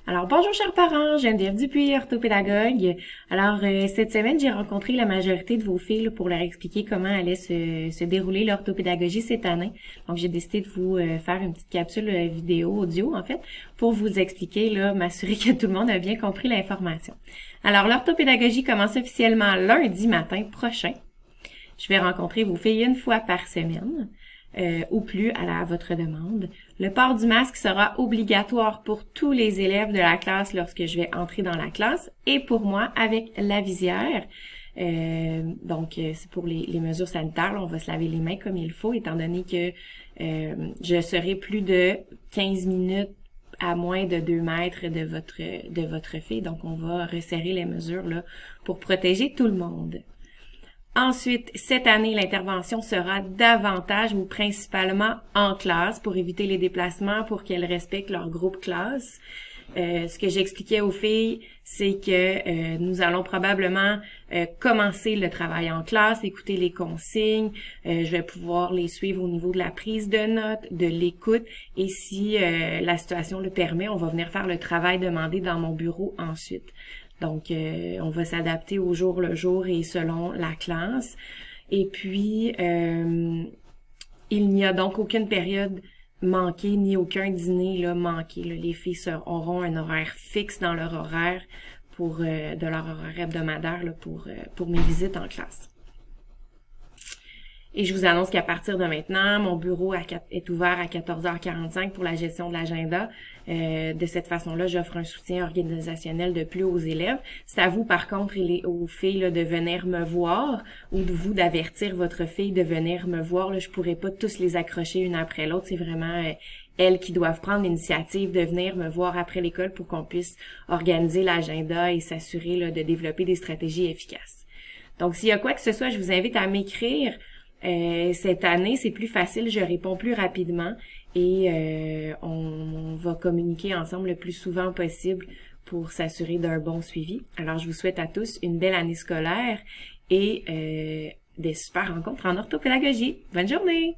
Alors, bonjour chers parents, Geneviève Dupuis, orthopédagogue. Alors, cette semaine, j'ai rencontré la majorité de vos filles là, pour leur expliquer comment allait se dérouler l'orthopédagogie cette année. Donc, j'ai décidé de vous faire une petite capsule vidéo, audio en fait, pour vous expliquer, là, m'assurer que tout le monde a bien compris l'information. Alors, l'orthopédagogie commence officiellement lundi matin prochain. Je vais rencontrer vos filles une fois par semaine. Ou plus à votre demande. Le port du masque sera obligatoire pour tous les élèves de la classe lorsque je vais entrer dans la classe et pour moi avec la visière. Donc, c'est pour les mesures sanitaires. Là, on va se laver les mains comme il faut, étant donné que je serai plus de 15 minutes à moins de 2 mètres de votre fille. Donc, on va resserrer les mesures là pour protéger tout le monde. Ensuite, cette année, l'intervention sera davantage ou principalement en classe pour éviter les déplacements, pour qu'elles respectent leur groupe classe. Ce que j'expliquais aux filles, c'est que nous allons probablement commencer le travail en classe, écouter les consignes. Je vais pouvoir les suivre au niveau de la prise de notes, de l'écoute. Et si la situation le permet, on va venir faire le travail demandé dans mon bureau ensuite. Donc, on va s'adapter au jour le jour et selon la classe. Et puis, il n'y a donc aucune période manquée, ni aucun dîner là manqué. Là. Les filles auront un horaire fixe dans leur horaire de leur horaire hebdomadaire là, pour mes visites en classe. Et je vous annonce qu'à partir de maintenant, mon bureau est ouvert à 14h45 pour la gestion de l'agenda. De cette façon-là, j'offre un soutien organisationnel de plus aux élèves. C'est à vous, par contre, aux filles là, de venir me voir ou de vous d'avertir votre fille de venir me voir. Là, je pourrais pas tous les accrocher une après l'autre. C'est vraiment elles qui doivent prendre l'initiative de venir me voir après l'école pour qu'on puisse organiser l'agenda et s'assurer là, de développer des stratégies efficaces. Donc, s'il y a quoi que ce soit, je vous invite à m'écrire. Cette année, c'est plus facile, je réponds plus rapidement et on va communiquer ensemble le plus souvent possible pour s'assurer d'un bon suivi. Alors, je vous souhaite à tous une belle année scolaire et des super rencontres en orthopédagogie. Bonne journée!